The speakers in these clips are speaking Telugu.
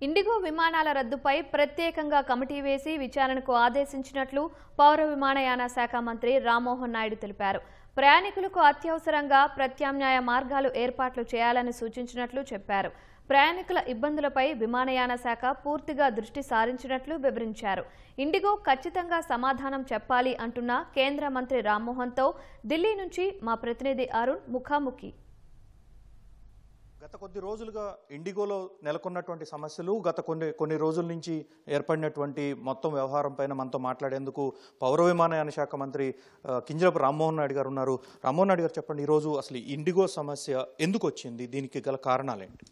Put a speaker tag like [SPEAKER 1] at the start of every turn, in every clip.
[SPEAKER 1] ఇండిగో విమానాల రద్దుపై ప్రత్యేకంగా కమిటీ వేసి విచారణకు ఆదేశించినట్లు పౌర విమానయాన శాఖ మంత్రి రామ్మోహన్ నాయుడు తెలిపారు. ప్రయాణికులకు అత్యవసరంగా ప్రత్యామ్నాయ మార్గాలు ఏర్పాట్లు చేయాలని సూచించినట్లు చెప్పారు. ప్రయాణికుల ఇబ్బందులపై విమానయాన శాఖ పూర్తిగా దృష్టి సారించినట్లు వివరించారు. ఇండిగో ఖచ్చితంగా సమాధానం చెప్పాలి అంటున్న కేంద్ర మంత్రి రామ్మోహన్తో ఢిల్లీ నుంచి మా ప్రతినిధి అరుణ్ ముఖాముఖి.
[SPEAKER 2] గత కొద్ది రోజులుగా ఇండిగోలో నెలకొన్నటువంటి సమస్యలు, గత కొన్ని రోజుల నుంచి ఏర్పడినటువంటి మొత్తం వ్యవహారం పైన మనతో మాట్లాడేందుకు పౌర విమానయాన శాఖ మంత్రి కింజరాపు రామ్మోహన్ నాయుడు గారు ఉన్నారు. రామ్మోహన్ నాయుడు గారు, చెప్పండి, ఈరోజు అసలు ఇండిగో సమస్య ఎందుకు వచ్చింది, దీనికి గల కారణాలు ఏంటి?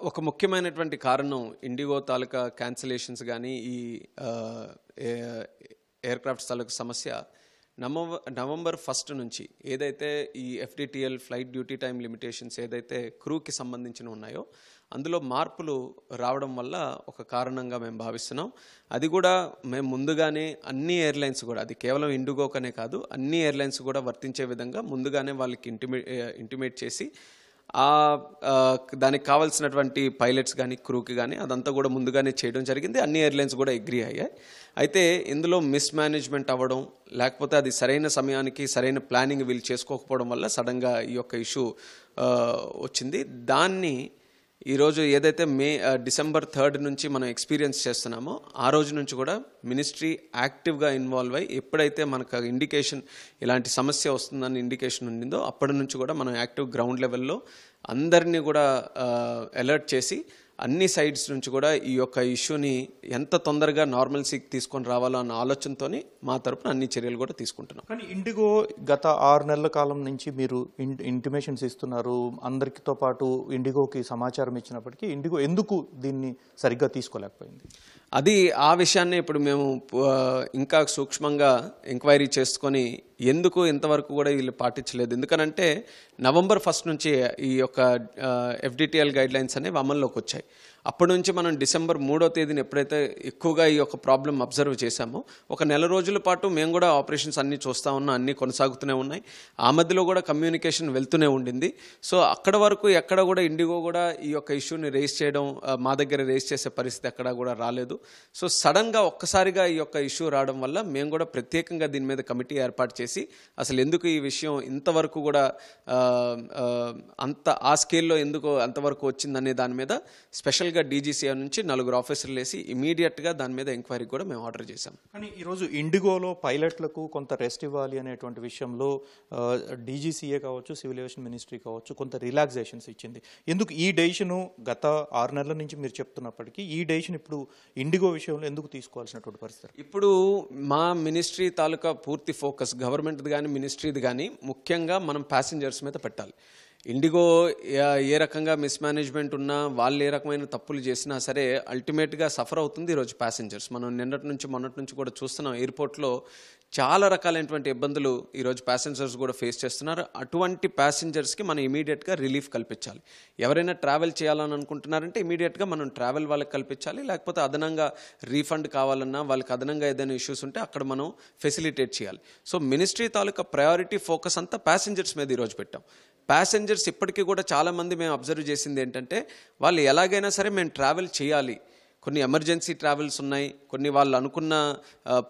[SPEAKER 3] ఒక ముఖ్యమైనటువంటి కారణం ఇండిగో తాలూకా క్యాన్సిలేషన్స్ కానీ ఈ ఎయిర్క్రాఫ్ట్స్ తాలూకా సమస్య నవంబర్ 1 నుంచి ఏదైతే ఈ FDTL flight duty time limitations ఏదైతే క్రూకి సంబంధించిన ఉన్నాయో అందులో మార్పులు రావడం వల్ల ఒక కారణంగా మేము భావిస్తున్నాం. అది కూడా మేము ముందుగానే అన్ని ఎయిర్లైన్స్ కూడా, అది కేవలం ఇండిగోకనే కాదు, అన్ని ఎయిర్లైన్స్ కూడా వర్తించే విధంగా ముందుగానే వాళ్ళకి ఇంటిమేట్ చేసి దానికి కావాల్సినటువంటి పైలట్స్ కానీ క్రూకి కానీ అదంతా కూడా ముందుగానే చేయడం జరిగింది. అన్ని ఎయిర్లైన్స్ కూడా అగ్రీ అయ్యాయి. అయితే ఇందులో మిస్ మేనేజ్మెంట్ అవ్వడం, లేకపోతే అది సరైన సమయానికి సరైన ప్లానింగ్ వీళ్ళు చేసుకోకపోవడం వల్ల సడన్గా ఈ యొక్క ఇష్యూ వచ్చింది. దాన్ని ఈరోజు ఏదైతే డిసెంబర్ 3 నుంచి మనం ఎక్స్పీరియన్స్ చేస్తున్నామో ఆ రోజు నుంచి కూడా మినిస్ట్రీ యాక్టివ్గా ఇన్వాల్వ్ అయ్యి ఎప్పుడైతే మనకు ఇండికేషన్ ఇలాంటి సమస్య వస్తుందని ఇండికేషన్ ఉండిందో అప్పటి నుంచి కూడా మనం యాక్టివ్ గ్రౌండ్ లెవెల్లో అందరినీ కూడా అలర్ట్ చేసి అన్ని సైడ్స్ నుంచి కూడా ఈ యొక్క ఇష్యూని ఎంత తొందరగా నార్మల్సీకి తీసుకొని రావాలో అన్న ఆలోచనతోని మా తరపున అన్ని చర్యలు కూడా తీసుకుంటున్నాం.
[SPEAKER 2] కానీ ఇండిగో గత 6 నెలల కాలం నుంచి మీరు ఇంటిమేషన్స్ ఇస్తున్నారు, అందరితో పాటు ఇండిగోకి సమాచారం ఇచ్చినప్పటికీ ఇండిగో ఎందుకు దీన్ని సరిగ్గా తీసుకోలేకపోయింది?
[SPEAKER 3] అది ఆ విషయాన్ని ఇప్పుడు మేము ఇంకా సూక్ష్మంగా ఎంక్వైరీ చేసుకొని ఎందుకు ఇంతవరకు కూడా వీళ్ళు పాటించలేదు. ఎందుకనంటే నవంబర్ 1 నుంచి ఈ యొక్క FDTL గైడ్లైన్స్ అనేవి అమల్లోకి వచ్చాయి. అప్పటి నుంచి మనం డిసెంబర్ 3వ తేదీని ఎప్పుడైతే ఎక్కువగా ఈ యొక్క ప్రాబ్లం అబ్జర్వ్ చేశామో ఒక నెల రోజుల పాటు మేము కూడా ఆపరేషన్స్ అన్నీ చూస్తూ ఉన్నాం, అన్నీ కొనసాగుతూనే ఉన్నాయి. ఆ మధ్యలో కూడా కమ్యూనికేషన్ వెళ్తూనే ఉండింది. సో అక్కడ వరకు ఎక్కడ కూడా ఇండిగో కూడా ఈ యొక్క ఇష్యూని రేస్ చేయడం, మా దగ్గర రేస్ చేసే పరిస్థితి ఎక్కడా కూడా రాలేదు. సో సడన్గా ఒక్కసారిగా ఈ యొక్క ఇష్యూ రావడం వల్ల మేము కూడా ప్రత్యేకంగా దీని మీద కమిటీ ఏర్పాటు చేసి అసలు ఎందుకు ఈ విషయం ఇంతవరకు కూడా ఆ స్కేల్లో ఎందుకు అంతవరకు వచ్చిందనే దాని మీద స్పెషల్గా DGCA నుంచి 4 ఆఫీసర్లు వేసి ఇమీడియట్గా దాని మీద ఎంక్వైరీ కూడా మేము ఆర్డర్ చేశాం.
[SPEAKER 2] కానీ ఈరోజు ఇండిగోలో పైలట్లకు కొంత రెస్ట్ ఇవ్వాలి అనేటువంటి విషయంలో DGCA కావచ్చు, సివిల్ ఏవియేషన్ మినిస్ట్రీ కావచ్చు కొంత రిలాక్సేషన్స్ ఇచ్చింది. ఎందుకు ఈ డెసిషను గత 6 నెలల నుంచి మీరు చెప్తున్నప్పటికీ ఈ డెసిషన్ ఇప్పుడు ఇండిగో విషయంలో ఎందుకు తీసుకోవాల్సినటువంటి పరిస్థితి?
[SPEAKER 3] ఇప్పుడు మా మినిస్ట్రీ తాలూకా పూర్తి ఫోకస్ గవర్నమెంట్ది కానీ మినిస్ట్రీది కానీ ముఖ్యంగా మనం ప్యాసింజర్స్ మీద పెట్టాలి. ఇండిగో ఏ రకంగా మిస్మేనేజ్మెంట్ ఉన్నా, వాళ్ళు ఏ రకమైన తప్పులు చేసినా సరే అల్టిమేట్గా సఫర్ అవుతుంది ఈరోజు ప్యాసింజర్స్. మనం మొన్నటి నుంచి కూడా చూస్తున్నాం, ఎయిర్పోర్ట్లో చాలా రకాలైనటువంటి ఇబ్బందులు ఈరోజు ప్యాసింజర్స్ కూడా ఫేస్ చేస్తున్నారు. అటువంటి ప్యాసింజర్స్కి మనం ఇమీడియట్గా రిలీఫ్ కల్పించాలి. ఎవరైనా ట్రావెల్ చేయాలని అనుకుంటున్నారంటే ఇమీడియట్గా మనం ట్రావెల్ వాళ్ళకి కల్పించాలి. లేకపోతే అదనంగా రీఫండ్ కావాలన్నా, వాళ్ళకి అదనంగా ఏదైనా ఇష్యూస్ ఉంటే అక్కడ మనం ఫెసిలిటేట్ చేయాలి. సో మినిస్ట్రీ తాలూకా ప్రయారిటీ ఫోకస్ అంతా ప్యాసింజర్స్ మీద ఈరోజు పెట్టాం. ప్యాసింజర్స్ ఇప్పటికీ కూడా చాలామంది మేము అబ్జర్వ్ చేసింది ఏంటంటే వాళ్ళు ఎలాగైనా సరే మేము ట్రావెల్ చేయాలి, కొన్ని ఎమర్జెన్సీ ట్రావెల్స్ ఉన్నాయి, కొన్ని వాళ్ళు అనుకున్న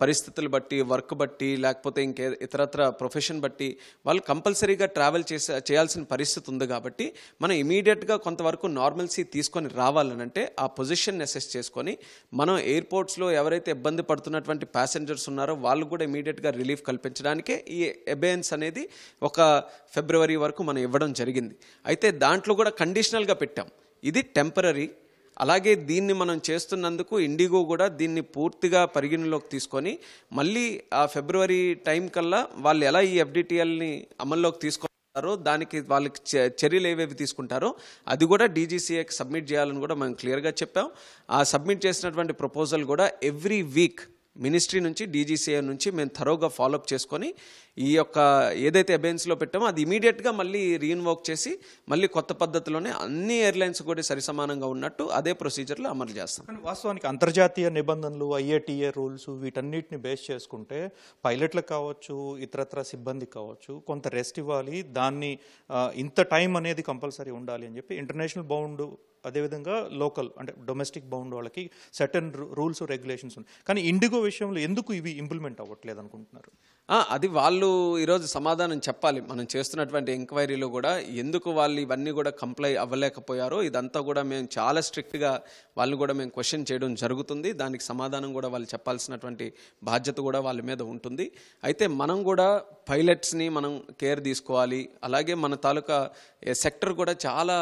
[SPEAKER 3] పరిస్థితులు బట్టి, వర్క్ బట్టి, లేకపోతే ఇతరత్ర ప్రొఫెషన్ బట్టి వాళ్ళు కంపల్సరీగా ట్రావెల్ చేయాల్సిన పరిస్థితి ఉంది. కాబట్టి మనం ఇమీడియట్గా కొంతవరకు నార్మల్సీ తీసుకొని రావాలనంటే ఆ పొజిషన్ అసెస్ చేసుకొని మనం ఎయిర్పోర్ట్స్లో ఎవరైతే ఇబ్బంది పడుతున్నటువంటి ప్యాసింజర్స్ ఉన్నారో వాళ్ళు కూడా ఇమీడియట్గా రిలీఫ్ కల్పించడానికే ఈ అబేయన్స్ అనేది ఒక ఫిబ్రవరి వరకు మనం ఇవ్వడం జరిగింది. అయితే దాంట్లో కూడా కండిషనల్గా పెట్టాం, ఇది టెంపరరీ. అలాగే దీన్ని మనం చేస్తున్నందుకు ఇండిగో కూడా దీన్ని పూర్తిగా పరిగణలోకి తీసుకొని మళ్ళీ ఆ ఫిబ్రవరి టైం కల్లా వాళ్ళు ఎలా ఈ FDTLని అమల్లోకి తీసుకుంటారో దానికి వాళ్ళకి చర్యలు ఏవేవి తీసుకుంటారో అది కూడా DGCAకి సబ్మిట్ చేయాలని కూడా మనం క్లియర్గా చెప్పాం. ఆ సబ్మిట్ చేసినటువంటి ప్రపోజల్ కూడా ఎవ్రీ వీక్ మినిస్ట్రీ నుంచి DGCA నుంచి మేము థరోగా ఫాలోఅప్ చేసుకొని ఈ యొక్క ఏదైతే అబేయన్స్లో పెట్టామో అది ఇమీడియట్గా మళ్ళీ రీఇన్వోక్ చేసి మళ్ళీ కొత్త పద్ధతిలోనే అన్ని ఎయిర్లైన్స్ కూడా సరిసమానంగా ఉన్నట్టు అదే ప్రొసీజర్లో అమలు చేస్తాం.
[SPEAKER 2] వాస్తవానికి అంతర్జాతీయ నిబంధనలు, IATA రూల్స్ వీటన్నిటిని బేస్ చేసుకుంటే పైలట్లకు కావచ్చు, ఇతరత్ర సిబ్బందికి కావచ్చు కొంత రెస్ట్ ఇవ్వాలి, దాన్ని ఇంత టైం అనేది కంపల్సరీ ఉండాలి అని చెప్పి ఇంటర్నేషనల్ బౌండ్ అదేవిధంగా లోకల్ అంటే డొమెస్టిక్ బౌండ్ వాళ్ళకి సర్టెన్ రూల్స్ రెగ్యులేషన్స్ ఉన్నాయి. కానీ ఇండిగో విషయంలో ఎందుకు ఇవి ఇంప్లిమెంట్ అవ్వట్లేదు అనుకుంటున్నారు?
[SPEAKER 3] అది వాళ్ళు ఈరోజు సమాధానం చెప్పాలి. మనం చేస్తున్నటువంటి ఎంక్వైరీలో కూడా ఎందుకు వాళ్ళు ఇవన్నీ కూడా కంప్లై అవ్వలేకపోయారో ఇదంతా కూడా మేము చాలా స్ట్రిక్ట్గా వాళ్ళని కూడా మేము క్వశ్చన్ చేయడం జరుగుతుంది. దానికి సమాధానం కూడా వాళ్ళు చెప్పాల్సినటువంటి బాధ్యత కూడా వాళ్ళ మీద ఉంటుంది. అయితే మనం కూడా పైలట్స్ని మనం కేర్ తీసుకోవాలి. అలాగే మన తాలూకా సెక్టర్ కూడా చాలా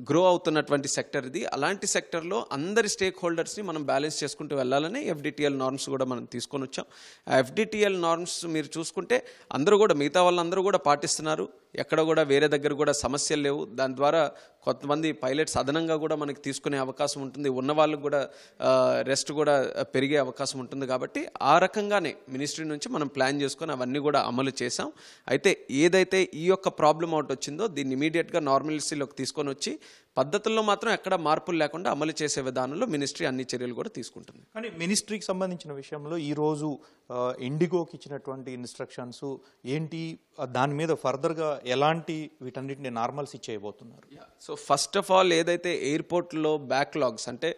[SPEAKER 3] గ్రో అవుతున్నటువంటి సెక్టర్ ఇది. అలాంటి సెక్టర్లో అందరి స్టేక్ హోల్డర్స్ని మనం బ్యాలెన్స్ చేసుకుంటూ వెళ్ళాలని FDTL నార్మ్స్ కూడా మనం తీసుకొని వచ్చాం. ఆ FDTL నార్మ్స్ మీరు చూసుకుంటే అందరూ కూడా మిగతా వాళ్ళందరూ కూడా పాటిస్తున్నారు. ఎక్కడ కూడా వేరే దగ్గర కూడా సమస్యలు లేవు. దాని ద్వారా కొంతమంది పైలట్స్ అదనంగా కూడా మనకి తీసుకునే అవకాశం ఉంటుంది. ఉన్న వాళ్ళకు కూడా రెస్ట్ కూడా పెరిగే అవకాశం ఉంటుంది. కాబట్టి ఆ రకంగానే మినిస్ట్రీ నుంచి మనం ప్లాన్ చేసుకొని అవన్నీ కూడా అమలు చేసాం. అయితే ఏదైతే ఈ యొక్క ప్రాబ్లం అవుట్ వచ్చిందో దీన్ని ఇమీడియట్గా నార్మల్సీలోకి తీసుకొని వచ్చి పద్ధతుల్లో మాత్రం ఎక్కడ మార్పులు లేకుండా అమలు చేసే విధానంలో మినిస్ట్రీ అన్ని చర్యలు కూడా తీసుకుంటుంది.
[SPEAKER 2] కానీ మినిస్ట్రీకి సంబంధించిన విషయంలో ఈరోజు ఇండిగోకి ఇచ్చినటువంటి ఇన్స్ట్రక్షన్స్ ఏంటి, దాని మీద ఫర్దర్గా ఎలాంటి వీటన్నిటిని నార్మల్స్ చేయబోతున్నారు?
[SPEAKER 3] సో ఫస్ట్ ఆఫ్ ఆల్ ఏదైతే ఎయిర్పోర్ట్లో బ్యాక్లాగ్స్ అంటే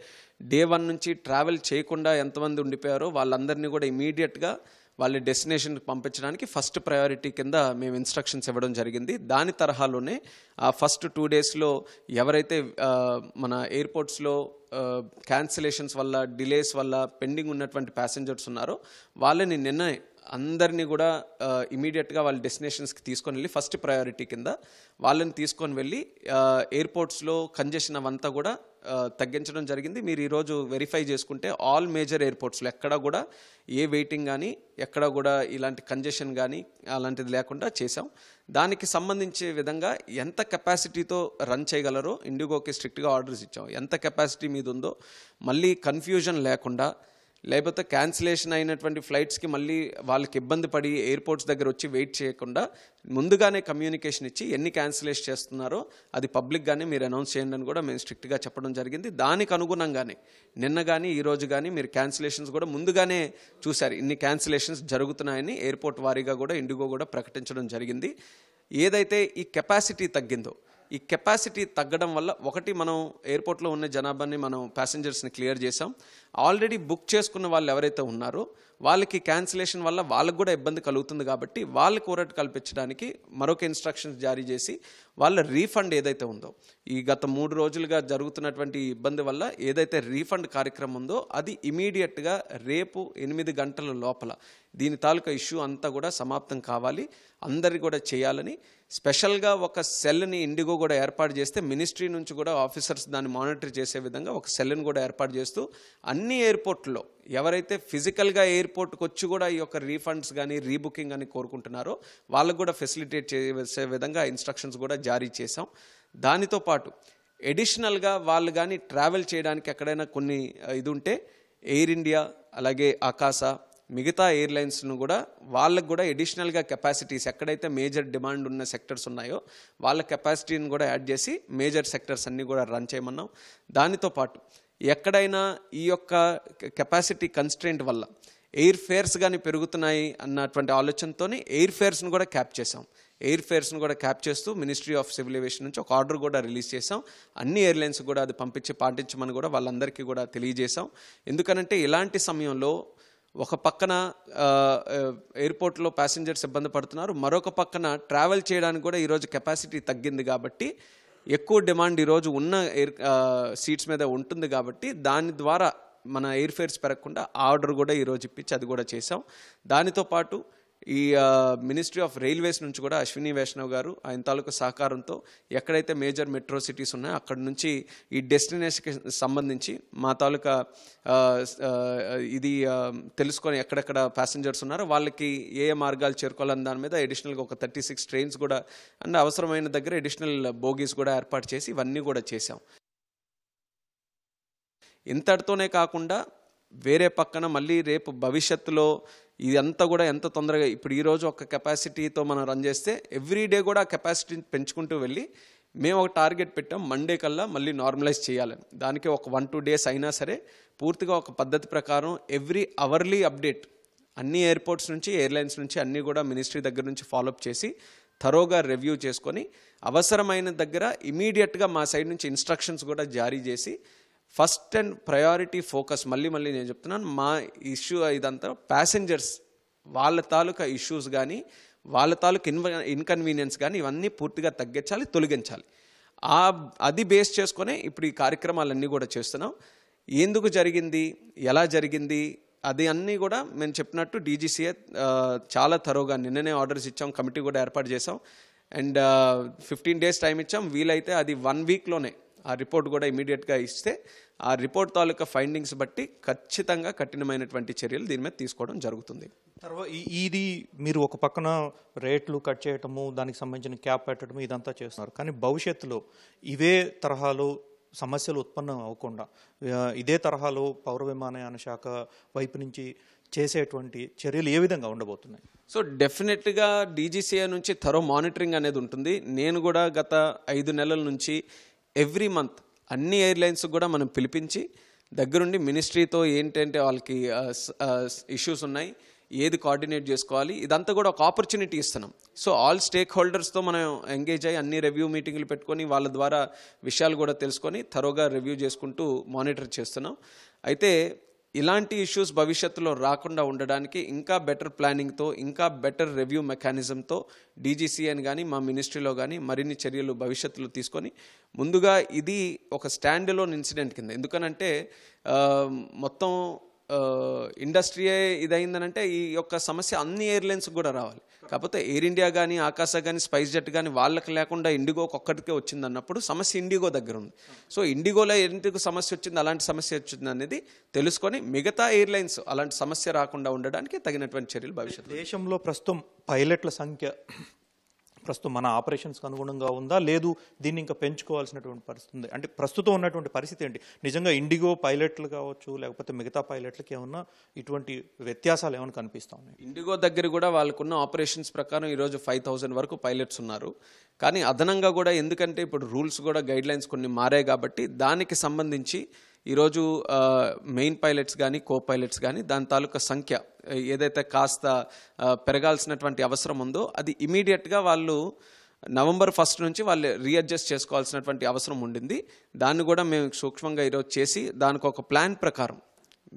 [SPEAKER 3] డే 1 నుంచి ట్రావెల్ చేయకుండా ఎంతమంది ఉండిపోయారో వాళ్ళందరినీ కూడా ఇమీడియట్గా వాళ్ళ డెస్టినేషన్కి పంపించడానికి ఫస్ట్ ప్రయారిటీ కింద మేము ఇన్స్ట్రక్షన్స్ ఇవ్వడం జరిగింది. దాని తరహాలోనే ఆ ఫస్ట్ 2 డేస్లో ఎవరైతే మన ఎయిర్పోర్ట్స్లో క్యాన్సిలేషన్స్ వల్ల డిలేస్ వల్ల పెండింగ్ ఉన్నటువంటి ప్యాసింజర్స్ ఉన్నారో వాళ్ళని నిన్న అందరినీ కూడా ఇమీడియట్గా వాళ్ళ డెస్టినేషన్స్కి తీసుకొని వెళ్ళి ఫస్ట్ ప్రయారిటీ కింద వాళ్ళని తీసుకొని వెళ్ళి ఎయిర్పోర్ట్స్లో కంజెషన్ అవంతా కూడా తగ్గించడం జరిగింది. మీరు ఈరోజు వెరిఫై చేసుకుంటే ఆల్ మేజర్ ఎయిర్పోర్ట్స్లో ఎక్కడ కూడా ఏ వెయిటింగ్ కానీ ఎక్కడ కూడా ఇలాంటి కంజెషన్ కానీ అలాంటిది లేకుండా చేసాం. దానికి సంబంధించే విధంగా ఎంత కెపాసిటీతో రన్ చేయగలరో ఇండిగోకి స్ట్రిక్ట్గా ఆర్డర్స్ ఇచ్చాం. ఎంత కెపాసిటీ మీద ఉందో మళ్ళీ కన్ఫ్యూజన్ లేకుండా, లేకపోతే క్యాన్సిలేషన్ అయినటువంటి ఫ్లైట్స్కి మళ్ళీ వాళ్ళకి ఇబ్బంది పడి ఎయిర్పోర్ట్స్ దగ్గర వచ్చి వెయిట్ చేయకుండా ముందుగానే కమ్యూనికేషన్ ఇచ్చి ఎన్ని క్యాన్సిలేషన్ చేస్తున్నారో అది పబ్లిక్గానే మీరు అనౌన్స్ చేయండి అని కూడా మేము స్ట్రిక్ట్గా చెప్పడం జరిగింది. దానికి అనుగుణంగానే నిన్న కానీ ఈరోజు కానీ మీరు క్యాన్సిలేషన్స్ కూడా ముందుగానే చూశారు. ఇన్ని క్యాన్సిలేషన్స్ జరుగుతున్నాయని ఎయిర్పోర్ట్ వారీగా కూడా ఇండిగో కూడా ప్రకటించడం జరిగింది. ఏదైతే ఈ కెపాసిటీ తగ్గిందో ఈ కెపాసిటీ తగ్గడం వల్ల ఒకటి మనం ఎయిర్పోర్ట్లో ఉన్న జనాభాని మనం ప్యాసింజర్స్ని క్లియర్ చేసాం. ఆల్రెడీ బుక్ చేసుకున్న వాళ్ళు ఎవరైతే ఉన్నారో వాళ్ళకి క్యాన్సిలేషన్ వల్ల వాళ్ళకు కూడా ఇబ్బంది కలుగుతుంది. కాబట్టి వాళ్ళకి ఊరట కల్పించడానికి మరొక ఇన్స్ట్రక్షన్స్ జారీ చేసి వాళ్ళ రీఫండ్ ఏదైతే ఉందో ఈ గత 3 రోజులుగా జరుగుతున్నటువంటి ఇబ్బంది వల్ల ఏదైతే రీఫండ్ కార్యక్రమం ఉందో అది ఇమీడియట్గా రేపు 8 గంటల లోపల దీని తాలూకా ఇష్యూ అంతా కూడా సమాప్తం కావాలి, అందరి కూడా చేయాలని స్పెషల్గా ఒక సెల్ని ఇండిగో కూడా ఏర్పాటు చేస్తే మినిస్ట్రీ నుంచి కూడా ఆఫీసర్స్ దాన్ని మానిటర్ చేసే విధంగా ఒక సెల్ని కూడా ఏర్పాటు చేస్తూ అన్ని ఎయిర్పోర్ట్లో ఎవరైతే ఫిజికల్గా ఎయిర్పోర్ట్కి వచ్చి కూడా ఈ యొక్క రీఫండ్స్ కానీ రీబుకింగ్ అని కోరుకుంటున్నారో వాళ్ళకు కూడా ఫెసిలిటేట్ చేసే విధంగా ఇన్స్ట్రక్షన్స్ కూడా జారీ చేసాం. దానితో పాటు ఎడిషనల్గా వాళ్ళు కానీ ట్రావెల్ చేయడానికి ఎక్కడైనా కొన్ని ఇది ఉంటే ఎయిర్ ఇండియా అలాగే ఆకాశ మిగతా ఎయిర్లైన్స్ను కూడా వాళ్ళకు కూడా ఎడిషనల్గా కెపాసిటీస్ ఎక్కడైతే మేజర్ డిమాండ్ ఉన్న సెక్టర్స్ ఉన్నాయో వాళ్ళ కెపాసిటీని కూడా యాడ్ చేసి మేజర్ సెక్టర్స్ అన్నీ కూడా రన్ చేయమన్నాం. దానితో పాటు ఎక్కడైనా ఈ యొక్క కెపాసిటీ కన్స్ట్రెయింట్ వల్ల ఎయిర్ ఫేర్స్ కానీ పెరుగుతున్నాయి అన్నటువంటి ఆలోచనతోనే ఎయిర్ ఫేర్స్ను కూడా క్యాప్ చేసాం. ఎయిర్ ఫేర్స్ను కూడా క్యాప్ చేస్తూ మినిస్ట్రీ ఆఫ్ సివిల్ ఏవియేషన్ నుంచి ఒక ఆర్డర్ కూడా రిలీజ్ చేసాం. అన్ని ఎయిర్లైన్స్ కూడా అది పాటించమని కూడా వాళ్ళందరికీ కూడా తెలియజేశాం. ఎందుకనంటే ఇలాంటి సమయంలో ఒక పక్కన ఎయిర్పోర్ట్లో ప్యాసింజర్స్ ఇబ్బంది పడుతున్నారు, మరొక పక్కన ట్రావెల్ చేయడానికి కూడా ఈరోజు కెపాసిటీ తగ్గింది కాబట్టి ఎక్కువ డిమాండ్ ఈరోజు ఉన్న సీట్స్ మీద ఉంటుంది. కాబట్టి దాని ద్వారా మన ఎయిర్ ఫేర్స్ పెరగకుండా ఆర్డర్ కూడా ఈరోజు ఇప్పించి అది కూడా చేసాం. దానితో పాటు ఈ మినిస్ట్రీ ఆఫ్ రైల్వేస్ నుంచి కూడా అశ్విని వైష్ణవ్ గారు ఆయన తాలూకు సహకారంతో ఎక్కడైతే మేజర్ మెట్రో సిటీస్ ఉన్నాయో అక్కడ నుంచి ఈ డెస్టినేషన్కి సంబంధించి మా తాలూకా ఇది తెలుసుకొని ఎక్కడెక్కడ ప్యాసింజర్స్ ఉన్నారో వాళ్ళకి ఏ మార్గాలు చేరుకోవాలని దాని మీద అడిషనల్గా ఒక 36 ట్రైన్స్ కూడా అండ్ అవసరమైన దగ్గర అడిషనల్ బోగీస్ కూడా ఏర్పాటు చేసి ఇవన్నీ కూడా చేసాం. ఇంతటితోనే కాకుండా వేరే పక్కన మళ్ళీ రేపు భవిష్యత్తులో ఇదంతా కూడా ఎంత తొందరగా ఇప్పుడు ఈరోజు ఒక కెపాసిటీతో మనం రన్ చేస్తే ఎవ్రీడే కూడా కెపాసిటీని పెంచుకుంటూ వెళ్ళి మేము ఒక టార్గెట్ పెట్టాం, మండే కల్లా మళ్ళీ నార్మలైజ్ చేయాలని. దానికి ఒక 1-2 డేస్ అయినా సరే పూర్తిగా ఒక పద్ధతి ప్రకారం ఎవ్రీ అవర్లీ అప్డేట్ అన్ని ఎయిర్పోర్ట్స్ నుంచి ఎయిర్లైన్స్ నుంచి అన్నీ కూడా మినిస్ట్రీ దగ్గర నుంచి ఫాలోఅప్ చేసి థరోగా రివ్యూ చేసుకొని అవసరమైన దగ్గర ఇమీడియట్గా మా సైడ్ నుంచి ఇన్స్ట్రక్షన్స్ కూడా జారీ చేసి ఫస్ట్ అండ్ ప్రయారిటీ ఫోకస్ మళ్ళీ నేను చెప్తున్నాను, మా ఇష్యూ ఇదంతా ప్యాసింజర్స్ వాళ్ళ తాలూకా ఇష్యూస్ కానీ వాళ్ళ తాలూకా ఇన్కన్వీనియన్స్ కానీ ఇవన్నీ పూర్తిగా తొలగించాలి. అది బేస్ చేసుకునే ఇప్పుడు ఈ కార్యక్రమాలన్నీ కూడా చేస్తున్నాం. ఎందుకు జరిగింది, ఎలా జరిగింది, అది అన్నీ కూడా మేము చెప్పినట్టు డీజీసీఏ చాలా థరోగా నిన్ననే ఆర్డర్స్ ఇచ్చాం, కమిటీ కూడా ఏర్పాటు చేసాం. అండ్ 15 days టైం ఇచ్చాం. వీలైతే అది 1 weekలోనే ఆ రిపోర్ట్ కూడా ఇమీడియట్గా ఇస్తే ఆ రిపోర్ట్ తాలూకా ఫైండింగ్స్ బట్టి ఖచ్చితంగా కఠినమైనటువంటి చర్యలు దీని మీద తీసుకోవడం జరుగుతుంది.
[SPEAKER 2] తర్వాత ఇది మీరు ఒక పక్కన రేట్లు కట్ చేయటము, దానికి సంబంధించిన క్యాప్ పెట్టడము ఇదంతా చేస్తున్నారు. కానీ భవిష్యత్తులో ఇవే తరహాలో సమస్యలు ఉత్పన్నం అవ్వకుండా ఇదే తరహాలో పౌర విమానయాన శాఖ వైపు నుంచి చేసేటువంటి చర్యలు ఏ విధంగా ఉండబోతున్నాయి?
[SPEAKER 3] సో డెఫినెట్గా డీజీసీఏ నుంచి థరో మానిటరింగ్ అనేది ఉంటుంది. నేను కూడా గత 5 నెలల నుంచి ఎవ్రీ మంత్ అన్ని ఎయిర్లైన్స్ కూడా మనం పిలిపించి దగ్గరుండి మినిస్ట్రీతో ఏంటంటే వాళ్ళకి ఇష్యూస్ ఉన్నాయి, ఏది కోఆర్డినేట్ చేసుకోవాలి, ఇదంతా కూడా ఒక ఆపర్చునిటీ ఇస్తున్నాం. సో ఆల్ స్టేక్ హోల్డర్స్తో మనం ఎంగేజ్ అయ్యి అన్ని రివ్యూ మీటింగ్లు పెట్టుకొని వాళ్ళ ద్వారా విషయాలు కూడా తెలుసుకొని థరోగా రివ్యూ చేసుకుంటూ మానిటర్ చేస్తున్నాం. అయితే ఇలాంటి ఇష్యూస్ భవిష్యత్తులో రాకుండా ఉండడానికి ఇంకా బెటర్ ప్లానింగ్తో, ఇంకా బెటర్ రివ్యూ మెకానిజంతో డీజీసీఏని కానీ మా మినిస్ట్రీలో కానీ మరిన్ని చర్యలు భవిష్యత్తులో తీసుకొని ముందుగా ఇది ఒక స్టాండ్ అలోన్ ఇన్సిడెంట్ కింద, ఎందుకనంటే మొత్తం ఇండస్ట్రీయే ఇదైందనంటే ఈ యొక్క సమస్య అన్ని ఎయిర్లైన్స్ కూడా రావాలి. కాకపోతే ఎయిర్ ఇండియా కానీ, ఆకాశ కానీ, స్పైస్ జెట్ కానీ వాళ్ళకి లేకుండా ఇండిగోకి ఒక్కటికే వచ్చింది అన్నప్పుడు సమస్య ఇండిగో దగ్గర ఉంది. సో ఇండిగోలో ఎందుకు సమస్య వచ్చింది, అలాంటి సమస్య వచ్చింది అనేది తెలుసుకొని మిగతా ఎయిర్లైన్స్ అలాంటి సమస్య రాకుండా ఉండడానికి తగినటువంటి చర్యలు భవిష్యత్తు.
[SPEAKER 2] దేశంలో ప్రస్తుతం పైలట్ల సంఖ్య ప్రస్తుతం మన ఆపరేషన్స్కి అనుగుణంగా ఉందా, లేదు దీన్ని ఇంకా పెంచుకోవాల్సినటువంటి పరిస్థితి ఉంది? అంటే ప్రస్తుతం ఉన్నటువంటి పరిస్థితి ఏంటి? నిజంగా ఇండిగో పైలట్లు కావచ్చు, లేకపోతే మిగతా పైలట్లకి ఏమన్నా ఇటువంటి వ్యత్యాసాలు ఏమైనా కనిపిస్తా ఉన్నాయి?
[SPEAKER 3] ఇండిగో దగ్గర కూడా వాళ్ళకున్న ఆపరేషన్స్ ప్రకారం ఈరోజు 5,000 వరకు పైలట్స్ ఉన్నారు. కానీ అదనంగా కూడా ఎందుకంటే ఇప్పుడు రూల్స్ కూడా గైడ్లైన్స్ కొన్ని మారాయి కాబట్టి దానికి సంబంధించి ఈరోజు మెయిన్ పైలట్స్ కానీ, కో పైలట్స్ కానీ దాని తాలూకా సంఖ్య ఏదైతే కాస్త పెరగాల్సినటువంటి అవసరం ఉందో అది ఇమీడియట్గా వాళ్ళు November 1 నుంచి వాళ్ళు రీఅడ్జస్ట్ చేసుకోవాల్సినటువంటి అవసరం ఉండింది. దాన్ని కూడా మేము సూక్ష్మంగా ఈరోజు చేసి దానికి ఒక ప్లాన్ ప్రకారం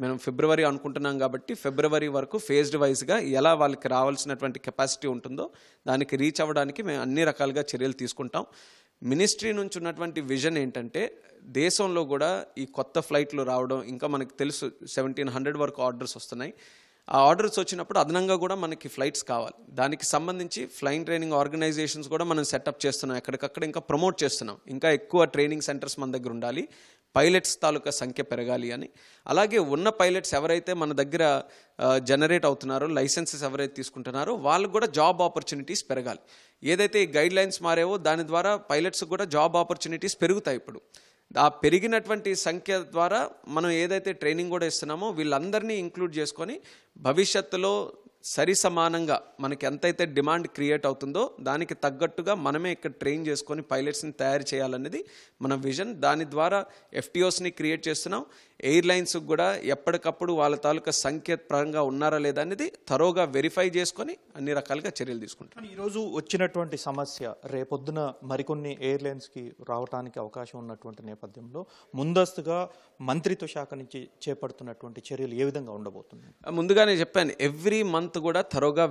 [SPEAKER 3] మనం ఫిబ్రవరి అనుకుంటున్నాం కాబట్టి ఫిబ్రవరి వరకు ఫేజ్డ్ వైజ్గా ఎలా వాళ్ళకి రావాల్సినటువంటి కెపాసిటీ ఉంటుందో దానికి రీచ్ అవ్వడానికి మేము అన్ని రకాలుగా చర్యలు తీసుకుంటాం. మినిస్ట్రీ నుంచి ఉన్నటువంటి విజన్ ఏంటంటే దేశంలో కూడా ఈ కొత్త ఫ్లైట్లు రావడం, ఇంకా మనకి తెలుసు 1700 వరకు ఆర్డర్స్ వస్తున్నాయి. ఆ ఆర్డర్స్ వచ్చినప్పుడు అదనంగా కూడా మనకి ఫ్లైట్స్ కావాలి. దానికి సంబంధించి ఫ్లైయింగ్ ట్రైనింగ్ ఆర్గనైజేషన్స్ కూడా మనం సెటప్ చేస్తున్నాం, ఎక్కడికక్కడ ఇంకా ప్రమోట్ చేస్తున్నాం. ఇంకా ఎక్కువ ట్రైనింగ్ సెంటర్స్ మన దగ్గర ఉండాలి, పైలట్స్ తాలూకా సంఖ్య పెరగాలి అని. అలాగే ఉన్న పైలట్స్ ఎవరైతే మన దగ్గర జనరేట్ అవుతున్నారో, లైసెన్సెస్ ఎవరైతే తీసుకుంటున్నారో వాళ్ళకు కూడా జాబ్ ఆపర్చునిటీస్ పెరగాలి. ఏదైతే ఈ గైడ్ లైన్స్ మారేవో దాని ద్వారా పైలట్స్కి కూడా జాబ్ ఆపర్చునిటీస్ పెరుగుతాయి. ఇప్పుడు ఆ పెరిగినటువంటి సంఖ్య ద్వారా మనం ఏదైతే ట్రైనింగ్ కూడా ఇస్తున్నామో వీళ్ళందరినీ ఇంక్లూడ్ చేసుకొని భవిష్యత్తులో సరి సమానంగా మనకి ఎంతైతే డిమాండ్ క్రియేట్ అవుతుందో దానికి తగ్గట్టుగా మనమే ఇక్కడ ట్రైన్ చేసుకొని పైలట్స్ని తయారు చేయాలనేది మన విజన్. దాని ద్వారా ఎఫ్టీఓస్ని క్రియేట్ చేస్తున్నాం. ఎయిర్లైన్స్కి కూడా ఎప్పటికప్పుడు వాళ్ళ తాలూకా సంఖ్య పరంగా ఉన్నారా లేదా అనేది థరోగా వెరిఫై చేసుకొని అన్ని రకాలుగా చర్యలు తీసుకుంటాం.
[SPEAKER 2] ఈరోజు వచ్చినటువంటి సమస్య రేపొద్దున మరికొన్ని ఎయిర్లైన్స్కి రావడానికి అవకాశం ఉన్నటువంటి నేపథ్యంలో ముందస్తుగా మంత్రిత్వ శాఖ నుంచి చేపడుతున్నటువంటి చర్యలు ఏ విధంగా ఉండబోతున్నాయి?
[SPEAKER 3] ముందుగానే చెప్పాను, ఎవ్రీ మంత్ కూడా థరోగా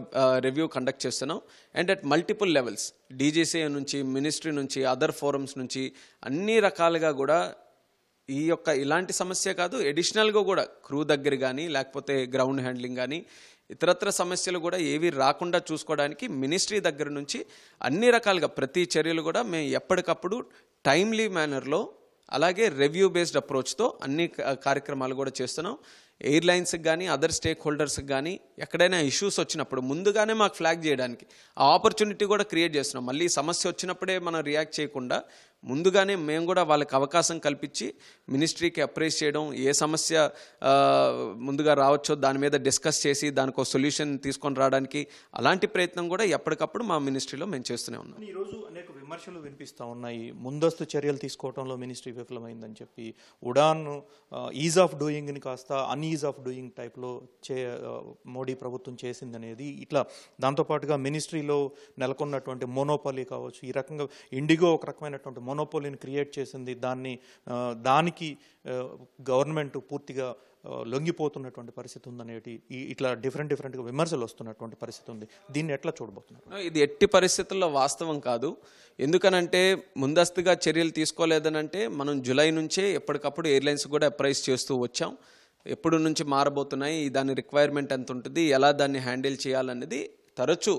[SPEAKER 3] రివ్యూ కండక్ట్ చేస్తున్నాం. And at multiple levels, DGCA నుంచి, మినిస్ట్రీ నుంచి, అదర్ ఫోరమ్స్ నుంచి అన్ని రకాలుగా కూడా ఈ యొక్క ఇలాంటి సమస్య కాదు, ఎడిషనల్గా కూడా క్రూ దగ్గర కానీ లేకపోతే గ్రౌండ్ హ్యాండ్లింగ్ కానీ ఇతరత్ర సమస్యలు కూడా ఏవి రాకుండా చూసుకోవడానికి మినిస్ట్రీ దగ్గర నుంచి అన్ని రకాలుగా ప్రతి చర్యలు కూడా మేము ఎప్పటికప్పుడు టైమ్లీ మేనర్లో అలాగే రివ్యూ బేస్డ్ అప్రోచ్తో అన్ని కార్యక్రమాలు కూడా చేస్తున్నాం. ఎయిర్లైన్స్కి కానీ అదర్ స్టేక్ హోల్డర్స్కి కానీ ఎక్కడైనా ఇష్యూస్ వచ్చినప్పుడు ముందుగానే మాకు ఫ్లాగ్ చేయడానికి ఆ ఆపర్చునిటీ కూడా క్రియేట్ చేస్తున్నాం. మళ్ళీ సమస్య వచ్చినప్పుడే మనం రియాక్ట్ చేయకుండా ముందుగానే మేము కూడా వాళ్ళకి అవకాశం కల్పించి మినిస్ట్రీకి అప్రైజ్ చేయడం, ఏ సమస్య ముందుగా రావచ్చో దాని మీద డిస్కస్ చేసి దానికి ఒక సొల్యూషన్ తీసుకొని రావడానికి అలాంటి ప్రయత్నం కూడా ఎప్పటికప్పుడు మా మినిస్ట్రీలో మేము చేస్తూనే ఉన్నాం.
[SPEAKER 2] ఈరోజు అనేక విమర్శలు వినిపిస్తూ ఉన్నాయి, ముందస్తు చర్యలు తీసుకోవడంలో మినిస్ట్రీ విఫలమైందని చెప్పి. ఉడాన్ ఈజ్ ఆఫ్ డూయింగ్ని కాస్త అన్ఈజ్ ఆఫ్ డూయింగ్ టైప్లో మోడీ ప్రభుత్వం చేసిందనేది ఇట్లా. దాంతోపాటుగా మినిస్ట్రీలో నెలకొన్నటువంటి మోనోపాలీ కావచ్చు, ఈ రకంగా ఇండిగో ఒక రకమైనటువంటి మోనోపాలీని క్రియేట్ చేసింది, దానికి గవర్నమెంట్ పూర్తిగా లొంగిపోతున్నటువంటి పరిస్థితి ఉందనేటి ఇట్లా డిఫరెంట్గా విమర్శలు వస్తున్నటువంటి పరిస్థితి ఉంది. దీన్ని ఎట్లా చూడబోతున్నారు?
[SPEAKER 3] ఇది ఎట్టి పరిస్థితుల్లో వాస్తవం కాదు. ఎందుకనంటే ముందస్తుగా చర్యలు తీసుకోలేదనంటే మనం జూలై నుంచే ఎప్పటికప్పుడు ఎయిర్లైన్స్ కూడా అప్రైజ్ చేస్తూ వచ్చాం. ఎప్పుడు నుంచి మారబోతున్నాయి, దాని రిక్వైర్మెంట్ ఎంత ఉంటుంది, ఎలా దాన్ని హ్యాండిల్ చేయాలనేది తరచూ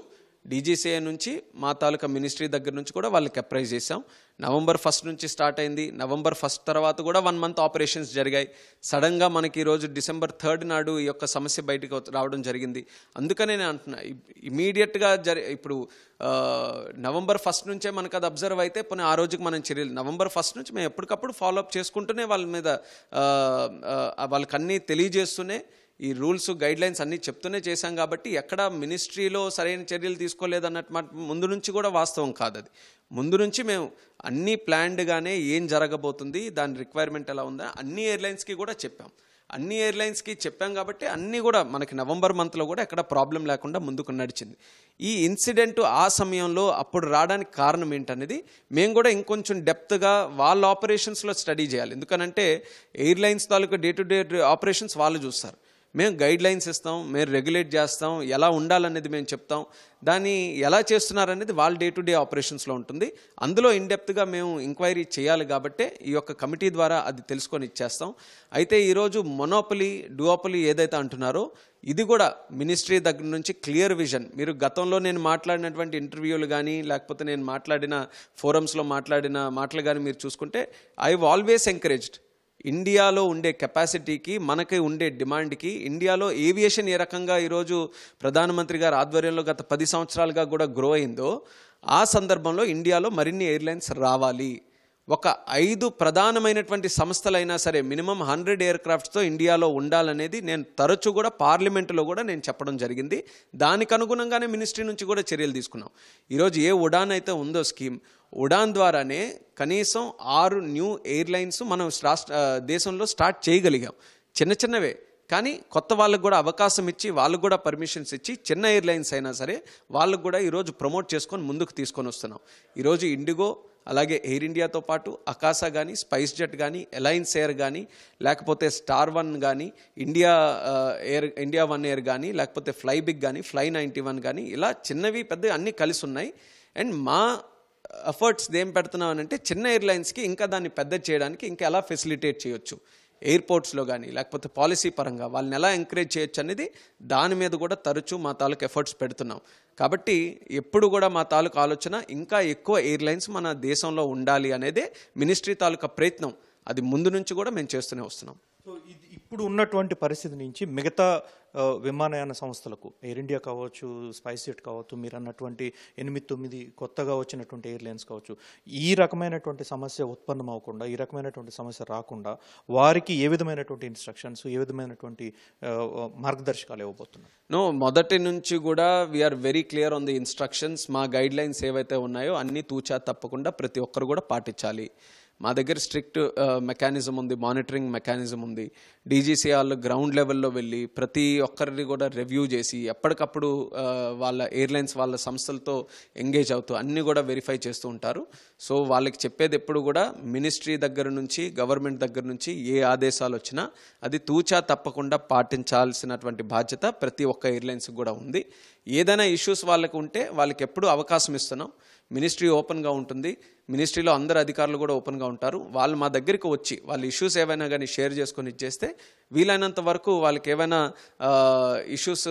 [SPEAKER 3] డీజీసీఏ నుంచి మా తాలూకా మినిస్ట్రీ దగ్గర నుంచి కూడా వాళ్ళకి అప్రైజ్ చేసాం. నవంబర్ 1 నుంచి స్టార్ట్ అయింది. నవంబర్ 1 తర్వాత కూడా 1 మంత్ ఆపరేషన్స్ జరిగాయి. సడన్గా మనకి ఈరోజు డిసెంబర్ 3 నాడు ఈ యొక్క సమస్య బయటకు రావడం జరిగింది. అందుకనే నేను అంటున్నా, ఇమీడియట్గా ఇప్పుడు నవంబర్ 1 నుంచే మనకు అది అబ్జర్వ్ అయితే పోనీ ఆ రోజుకి మనం చర్యలు నవంబర్ 1 నుంచి మేము ఎప్పటికప్పుడు ఫాలోఅప్ చేసుకుంటూనే వాళ్ళ మీద వాళ్ళకి అన్నీ తెలియజేస్తూనే ఈ రూల్స్ గైడ్లైన్స్ అన్నీ చెప్తూనే చేశాం. కాబట్టి ఎక్కడ మినిస్ట్రీలో సరైన చర్యలు తీసుకోలేదన్నట్టు ముందు నుంచి కూడా వాస్తవం కాదు. అది ముందు నుంచి మేము అన్నీ ప్లాన్డ్గానే ఏం జరగబోతుంది, దాని రిక్వైర్మెంట్ ఎలా ఉందా అన్ని ఎయిర్లైన్స్కి కూడా చెప్పాం. అన్ని ఎయిర్లైన్స్కి చెప్పాం కాబట్టి అన్నీ కూడా మనకి నవంబర్ మంత్లో కూడా ఎక్కడ ప్రాబ్లం లేకుండా ముందుకు నడిచింది. ఈ ఇన్సిడెంట్ ఆ సమయంలో అప్పుడు రావడానికి కారణం ఏంటనేది మేము కూడా ఇంకొంచెం డెప్త్గా వాళ్ళ ఆపరేషన్స్లో స్టడీ చేయాలి. ఎందుకనంటే ఎయిర్లైన్స్ తాలూకు డే టు డే ఆపరేషన్స్ వాళ్ళు చూస్తారు. మేము గైడ్ లైన్స్ ఇస్తాం, మేము రెగ్యులేట్ చేస్తాం, ఎలా ఉండాలనేది మేము చెప్తాం. దాన్ని ఎలా చేస్తున్నారనేది వాళ్ళ డే టు డే ఆపరేషన్స్లో ఉంటుంది. అందులో ఇన్డెప్త్గా మేము ఎంక్వైరీ చేయాలి కాబట్టి ఈ యొక్క కమిటీ ద్వారా అది తెలుసుకొని ఇచ్చేస్తాం. అయితే ఈరోజు మొనోపలీ డుయోపలీ ఏదైతే అంటున్నారో ఇది కూడా మినిస్ట్రీ దగ్గర నుంచి క్లియర్ విజన్. మీరు గతంలో నేను మాట్లాడినటువంటి ఇంటర్వ్యూలు కానీ లేకపోతే నేను మాట్లాడిన ఫోరమ్స్లో మాట్లాడిన మాటలు కానీ మీరు చూసుకుంటే ఐ ఆల్వేస్ ఎంకరేజ్డ్ ఇండియాలో ఉండే కెపాసిటీకి మనకి ఉండే డిమాండ్కి, ఇండియాలో ఏవియేషన్ ఏ రకంగా ఈరోజు ప్రధానమంత్రి గారి ఆధ్వర్యంలో గత 10 సంవత్సరాలుగా కూడా గ్రో అయిందో ఆ సందర్భంలో ఇండియాలో మరిన్ని ఎయిర్లైన్స్ రావాలి. ఒక 5 ప్రధానమైనటువంటి సంస్థలైనా సరే మినిమం 100 ఎయిర్క్రాఫ్ట్స్తో ఇండియాలో ఉండాలనేది నేను తరచూ కూడా పార్లమెంటులో కూడా నేను చెప్పడం జరిగింది. దానికి అనుగుణంగానే మినిస్ట్రీ నుంచి కూడా చర్యలు తీసుకున్నాం. ఈరోజు ఏ ఉడాన్ అయితే ఉందో స్కీమ్, ఉడాన్ ద్వారానే కనీసం 6 న్యూ ఎయిర్లైన్స్ మనం దేశంలో స్టార్ట్ చేయగలిగాం. చిన్నవే కానీ కొత్త వాళ్ళకు కూడా అవకాశం ఇచ్చి వాళ్ళకు కూడా పర్మిషన్స్ ఇచ్చి చిన్న ఎయిర్లైన్స్ అయినా సరే వాళ్ళకు కూడా ఈరోజు ప్రమోట్ చేసుకొని ముందుకు తీసుకొని వస్తున్నాం. ఈరోజు ఇండిగో అలాగే ఎయిర్ ఇండియాతో పాటు అకాసా కానీ, స్పైస్ జెట్ కానీ, అలయన్స్ ఎయిర్ కానీ, లేకపోతే స్టార్ 1 కానీ, ఇండియా 1 ఎయిర్ కానీ, లేకపోతే ఫ్లై బిగ్ కానీ, ఫ్లై 91 కానీ, ఇలా చిన్నవి పెద్ద అన్నీ కలిసి ఉన్నాయి. అండ్ మా ఎఫర్ట్స్ ఏం పెడుతున్నాం అంటే చిన్న ఎయిర్లైన్స్కి ఇంకా దాన్ని పెద్ద చేయడానికి ఇంకా ఎలా ఫెసిలిటేట్ చేయొచ్చు, ఎయిర్పోర్ట్స్లో కానీ లేకపోతే పాలసీ పరంగా వాళ్ళని ఎలా ఎంకరేజ్ చేయొచ్చు అనేది దాని మీద కూడా తరచూ మా తాలూకు ఎఫర్ట్స్ పెడుతున్నాం. కాబట్టి ఎప్పుడు కూడా మా తాలూకు ఆలోచన ఇంకా ఎక్కువ ఎయిర్లైన్స్ మన దేశంలో ఉండాలి అనేదే మినిస్ట్రీ తాలూకా ప్రయత్నం. అది ముందు నుంచి కూడా మేము చేస్తూనే వస్తున్నాం.
[SPEAKER 2] సో ఇప్పుడు ఉన్నటువంటి పరిస్థితి నుంచి మిగతా విమానయాన సంస్థలకు, ఎయిర్ ఇండియా కావచ్చు, స్పైస్ జెట్ కావచ్చు, మీరు అన్నటువంటి 8-9 కొత్తగా వచ్చినటువంటి ఎయిర్లైన్స్ కావచ్చు, ఈ రకమైనటువంటి సమస్య ఉత్పన్నం అవ్వకుండా, ఈ రకమైనటువంటి సమస్య రాకుండా వారికి ఏ విధమైనటువంటి ఇన్స్ట్రక్షన్స్, ఏ విధమైనటువంటి మార్గదర్శకాలు ఇవ్వబోతున్నారు?
[SPEAKER 3] మొదటి నుంచి కూడా we are very clear on the instructions. మా గైడ్ లైన్స్ ఏవైతే ఉన్నాయో అన్నీ తూచా తప్పకుండా ప్రతి ఒక్కరు కూడా పాటించాలి. మా దగ్గర స్ట్రిక్ట్ మెకానిజం ఉంది, మానిటరింగ్ మెకానిజం ఉంది. డీజీసీఆర్లు గ్రౌండ్ లెవెల్లో వెళ్ళి ప్రతి ఒక్కరిని కూడా రివ్యూ చేసి ఎప్పటికప్పుడు వాళ్ళ ఎయిర్లైన్స్ వాళ్ళ సంస్థలతో ఎంగేజ్ అవుతూ అన్నీ కూడా వెరిఫై చేస్తూ ఉంటారు. సో వాళ్ళకి చెప్పేది ఎప్పుడు కూడా మినిస్ట్రీ దగ్గర నుంచి, గవర్నమెంట్ దగ్గర నుంచి ఏ ఆదేశాలు వచ్చినా అది తూచా తప్పకుండా పాటించాల్సినటువంటి బాధ్యత ప్రతి ఒక్క ఎయిర్లైన్స్కి కూడా ఉంది. ఏదైనా ఇష్యూస్ వాళ్ళకు ఉంటే వాళ్ళకి ఎప్పుడు అవకాశం ఇస్తున్నాం. మినిస్ట్రీ ఓపెన్గా ఉంటుంది, మినిస్ట్రీలో అందరు అధికారులు కూడా ఓపెన్గా ఉంటారు. వాళ్ళు మా దగ్గరికి వచ్చి వాళ్ళ ఇష్యూస్ ఏవైనా కానీ షేర్ చేసుకొని ఇచ్చేస్తే వీలైనంత వరకు వాళ్ళకి ఏమైనా ఇష్యూస్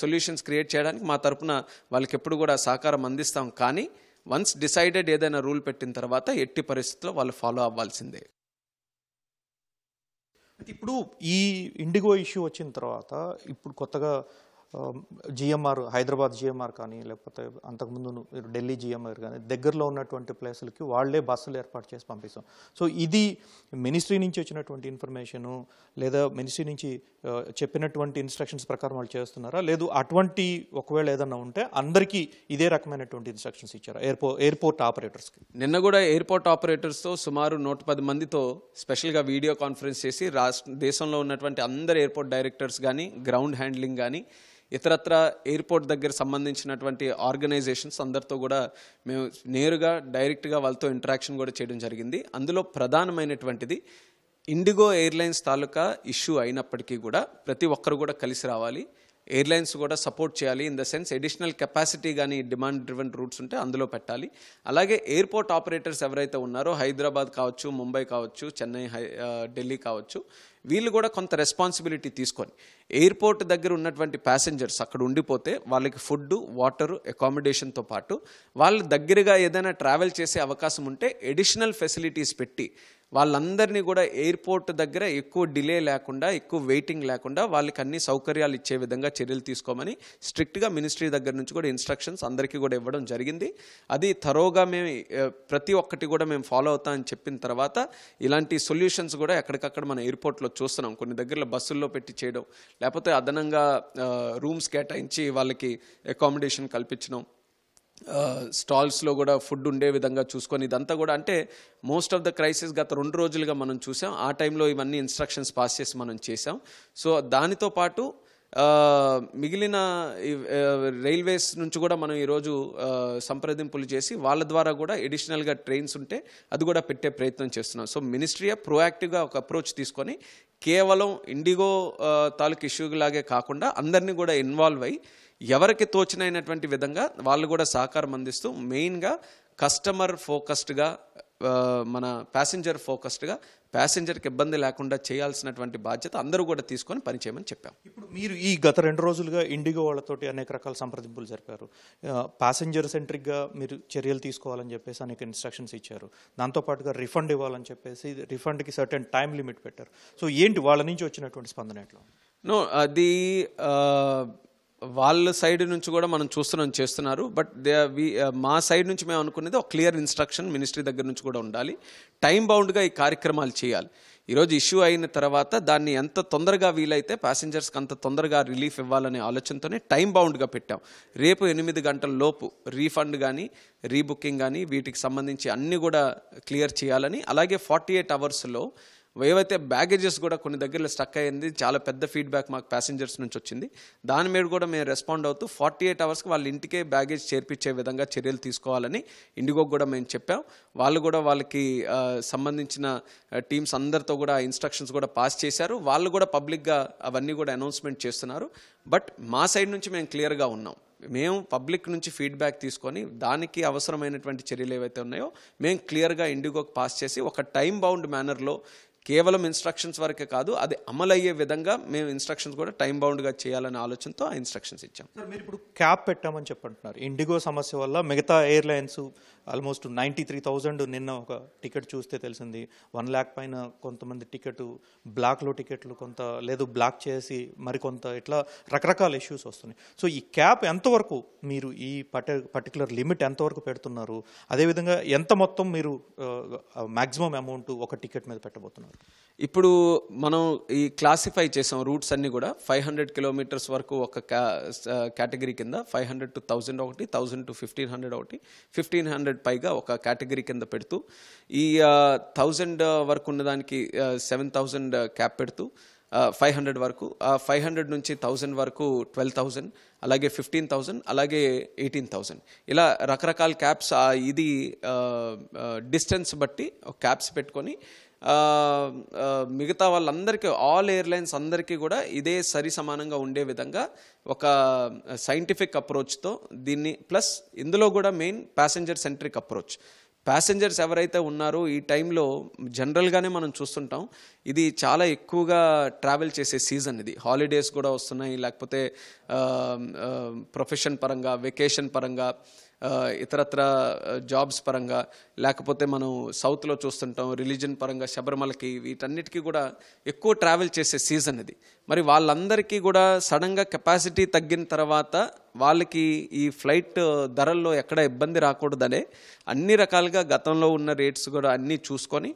[SPEAKER 3] సొల్యూషన్స్ క్రియేట్ చేయడానికి మా తరపున వాళ్ళకి ఎప్పుడు కూడా సహకారం అందిస్తాం. కానీ వన్స్ డిసైడెడ్ ఏదైనా రూల్ పెట్టిన తర్వాత ఎట్టి పరిస్థితుల్లో వాళ్ళు ఫాలో అవ్వాల్సిందే.
[SPEAKER 2] ఇప్పుడు ఈ ఇండిగో ఇష్యూ వచ్చిన తర్వాత ఇప్పుడు కొత్తగా జిఎంఆర్ హైదరాబాద్ జిఎంఆర్ కానీ లేకపోతే అంతకుముందు మీరు ఢిల్లీ జిఎంఆర్ కానీ దగ్గరలో ఉన్నటువంటి ప్లేసులకి వాళ్ళే బస్సులు ఏర్పాటు చేసి పంపిస్తాం. సో ఇది మినిస్ట్రీ నుంచి వచ్చినటువంటి ఇన్ఫర్మేషను లేదా మినిస్ట్రీ నుంచి చెప్పినటువంటి ఇన్స్ట్రక్షన్స్ ప్రకారం వాళ్ళు చేస్తున్నారా, లేదు అటువంటి ఒకవేళ ఏదన్నా ఉంటే అందరికీ ఇదే రకమైనటువంటి ఇన్స్ట్రక్షన్స్ ఇచ్చారా ఎయిర్పోర్ట్ ఆపరేటర్స్కి?
[SPEAKER 3] నిన్న కూడా ఎయిర్పోర్ట్ ఆపరేటర్స్తో సుమారు 110 మందితో స్పెషల్గా వీడియో కాన్ఫరెన్స్ చేసి దేశంలో ఉన్నటువంటి అందరు ఎయిర్పోర్ట్ డైరెక్టర్స్ కానీ గ్రౌండ్ హ్యాండ్లింగ్ కానీ ఇతరత్ర ఎయిర్పోర్ట్ దగ్గర సంబంధించినటువంటి ఆర్గనైజేషన్స్ అందరితో కూడా మేము నేరుగా డైరెక్ట్గా వాళ్ళతో ఇంటరాక్షన్ కూడా చేయడం జరిగింది. అందులో ప్రధానమైనటువంటిది ఇండిగో ఎయిర్లైన్స్ తాలూకా ఇష్యూ అయినప్పటికీ కూడా ప్రతి ఒక్కరు కూడా కలిసి రావాలి, ఎయిర్లైన్స్ కూడా సపోర్ట్ చేయాలి. In the sense additional capacity కానీ డిమాండ్ డ్రివెన్ రూట్స్ ఉంటే అందులో పెట్టాలి. అలాగే ఎయిర్పోర్ట్ ఆపరేటర్స్ ఎవరైతే ఉన్నారో హైదరాబాద్ కావచ్చు, ముంబై కావచ్చు, చెన్నై, ఢిల్లీ కావచ్చు, వీళ్ళు కూడా కొంత రెస్పాన్సిబిలిటీ తీసుకొని ఎయిర్పోర్ట్ దగ్గర ఉన్నటువంటి ప్యాసింజర్స్ అక్కడ ఉండిపోతే వాళ్ళకి ఫుడ్, వాటర్, అకామిడేషన్తో పాటు వాళ్ళు దగ్గరగా ఏదైనా ట్రావెల్ చేసే అవకాశం ఉంటే ఎడిషనల్ ఫెసిలిటీస్ పెట్టి వాళ్ళందరినీ కూడా ఎయిర్పోర్ట్ దగ్గర ఎక్కువ డిలే లేకుండా, ఎక్కువ వెయిటింగ్ లేకుండా వాళ్ళకి అన్ని సౌకర్యాలు ఇచ్చే విధంగా చర్యలు తీసుకోమని స్ట్రిక్ట్గా మినిస్ట్రీ దగ్గర నుంచి కూడా ఇన్స్ట్రక్షన్స్ అందరికీ కూడా ఇవ్వడం జరిగింది. అది థరోగా మేము ప్రతి ఒక్కటి కూడా మేము ఫాలో అవుతామని చెప్పిన తర్వాత ఇలాంటి సొల్యూషన్స్ కూడా ఎక్కడికక్కడ మన ఎయిర్పోర్ట్లో చూస్తున్నాం. కొన్ని దగ్గరలో బస్సుల్లో పెట్టి చేయడం, లేకపోతే అదనంగా రూమ్స్ కేటాయించి వాళ్ళకి అకామిడేషన్ కల్పించడం, స్టాల్స్లో కూడా ఫుడ్ ఉండే విధంగా చూసుకొని ఇదంతా కూడా అంటే మోస్ట్ ఆఫ్ ద క్రైసిస్ గత 2 రోజులుగా మనం చూసాం. ఆ టైంలో ఇవన్నీ ఇన్స్ట్రక్షన్స్ పాస్ చేసి మనం చేసాం. సో దానితో పాటు మిగిలిన రైల్వేస్ నుంచి కూడా మనం ఈరోజు సంప్రదింపులు చేసి వాళ్ళ ద్వారా కూడా ఎడిషనల్గా ట్రైన్స్ ఉంటే అది కూడా పెట్టే ప్రయత్నం చేస్తున్నాం. సో మినిస్ట్రీ ప్రోయాక్టివ్గా ఒక అప్రోచ్ తీసుకొని కేవలం ఇండిగో తాలూకు ఇష్యూ లాగే కాకుండా అందరినీ కూడా ఇన్వాల్వ్ అయ్యి ఎవరికి తోచినటువంటి విధంగా వాళ్ళు కూడా సహకారం అందిస్తూ మెయిన్గా కస్టమర్ ఫోకస్డ్గా మన ప్యాసింజర్ ఫోకస్డ్గా ప్యాసింజర్కి ఇబ్బంది లేకుండా చేయాల్సినటువంటి బాధ్యత అందరూ కూడా తీసుకొని పనిచేయమని చెప్పాం.
[SPEAKER 2] ఇప్పుడు మీరు ఈ గత 2 రోజులుగా ఇండిగో వాళ్ళతోటి అనేక రకాల సంప్రదింపులు జరిపారు. ప్యాసింజర్ సెంట్రిక్గా మీరు చర్యలు తీసుకోవాలని చెప్పేసి అనేక ఇన్స్ట్రక్షన్స్ ఇచ్చారు. దాంతోపాటుగా రిఫండ్ ఇవ్వాలని చెప్పేసి రిఫండ్కి సర్టెన్ టైం లిమిట్ పెట్టారు. సో ఏంటి వాళ్ళ నుంచి వచ్చినటువంటి స్పందన ఎట్లా?
[SPEAKER 3] నో, అది వాళ్ళ సైడ్ నుంచి కూడా మనం చేస్తున్నారు. బట్ మా సైడ్ నుంచి మేము అనుకునేది ఒక క్లియర్ ఇన్స్ట్రక్షన్ మినిస్ట్రీ దగ్గర నుంచి కూడా ఉండాలి. టైం బౌండ్గా ఈ కార్యక్రమాలు చేయాలి. ఈరోజు ఇష్యూ అయిన తర్వాత దాన్ని ఎంత తొందరగా వీలైతే ప్యాసింజర్స్కి అంత తొందరగా రిలీఫ్ ఇవ్వాలనే ఆలోచనతోనే టైం బౌండ్గా పెట్టాం. రేపు 8 గంటల లోపు రీఫండ్ కానీ రీబుకింగ్ కానీ వీటికి సంబంధించి అన్నీ కూడా క్లియర్ చేయాలని, అలాగే 48 అవర్స్లో ఏవైతే బ్యాగేజెస్ కూడా కొన్ని దగ్గరలో స్టక్ అయ్యింది, చాలా పెద్ద ఫీడ్బ్యాక్ మాకు ప్యాసింజర్స్ నుంచి వచ్చింది. దాని మీద కూడా మేము రెస్పాండ్ అవుతూ 48 అవర్స్కి వాళ్ళ ఇంటికే బ్యాగేజ్ చేర్పించే విధంగా చర్యలు తీసుకోవాలని ఇండిగోకి కూడా మేము చెప్పాం. వాళ్ళు కూడా వాళ్ళకి సంబంధించిన టీమ్స్ అందరితో కూడా ఇన్స్ట్రక్షన్స్ కూడా పాస్ చేశారు. వాళ్ళు కూడా పబ్లిక్గా అవన్నీ కూడా అనౌన్స్మెంట్ చేస్తున్నారు. బట్ మా సైడ్ నుంచి మేము క్లియర్గా ఉన్నాం. మేము పబ్లిక్ నుంచి ఫీడ్బ్యాక్ తీసుకొని దానికి అవసరమైనటువంటి చర్యలు ఏవైతే ఉన్నాయో మేము క్లియర్గా ఇండిగోకి పాస్ చేసి ఒక టైం బౌండ్ మేనర్లో కేవలం ఇన్స్ట్రక్షన్స్ వరకే కాదు అది అమలయ్యే విధంగా మేము ఇన్స్ట్రక్షన్స్ కూడా టైం బౌండ్గా చేయాలనే ఆలోచనతో ఆ ఇన్స్ట్రక్షన్స్ ఇచ్చాం.
[SPEAKER 2] సార్, మీరు ఇప్పుడు క్యాప్ పెట్టామని చెప్పంటున్నారు. ఇండిగో సమస్య వల్ల మిగతా ఎయిర్లైన్స్ ఆల్మోస్ట్ 93,000 నిన్న ఒక టికెట్ చూస్తే తెలిసింది. 1 lakh పైన కొంతమంది టికెట్ బ్లాక్లో టికెట్లు కొంత లేదు బ్లాక్ చేసి మరికొంత ఇట్లా రకరకాల ఇష్యూస్ వస్తున్నాయి. సో ఈ క్యాప్ ఎంతవరకు మీరు ఈ పర్టికులర్ లిమిట్ ఎంతవరకు పెడుతున్నారు? అదేవిధంగా ఎంత మొత్తం మీరు మ్యాక్సిమం అమౌంట్ ఒక టికెట్ మీద పెట్టబోతున్నారు?
[SPEAKER 3] ఇప్పుడు మనం ఈ క్లాసిఫై చేసాం రూట్స్ అన్నీ కూడా 500 కిలోమీటర్స్ వరకు ఒక కేటగిరీ కింద, 500 to 1000 ఒకటి, 1000 to 1500 ఒకటి, 1500 పైగా ఒక కేటగిరీ కింద పెడుతూ ఈ 1000 వరకు ఉన్నదానికి 7000 క్యాప్ పెడుతూ 500 వరకు, 500 నుంచి 1000 వరకు 12,000, అలాగే 15,000, అలాగే 18,000 ఇలా రకరకాల క్యాప్స్ ఇది డిస్టెన్స్ బట్టి క్యాప్స్ పెట్టుకొని మిగతా వాళ్ళందరికీ ఆల్ ఎయిర్లైన్స్ అందరికీ కూడా ఇదే సరి సమానంగా ఉండే విధంగా ఒక సైంటిఫిక్ అప్రోచ్తో దీన్ని ప్లస్ ఇందులో కూడా main passenger centric approach. Passengers ఎవరైతే ఉన్నారో ఈ టైంలో జనరల్గానే మనం చూస్తుంటాం ఇది చాలా ఎక్కువగా ట్రావెల్ చేసే సీజన్. ఇది హాలిడేస్ కూడా వస్తున్నాయి, లేకపోతే ప్రొఫెషన్ పరంగా, వెకేషన్ పరంగా, ఇతరత్ర జాబ్స్ పరంగా, లేకపోతే మనం సౌత్లో చూస్తుంటాం రిలీజన్ పరంగా శబరిమలకి, వీటన్నిటికీ కూడా ఎక్కువ ట్రావెల్ చేసే సీజన్ ఇది. మరి వాళ్ళందరికీ కూడా సడన్గా కెపాసిటీ తగ్గిన తర్వాత వాళ్ళకి ఈ ఫ్లైట్ ధరల్లో ఎక్కడ ఇబ్బంది రాకూడదనే అన్ని రకాలుగా గతంలో ఉన్న రేట్స్ కూడా అన్నీ చూసుకొని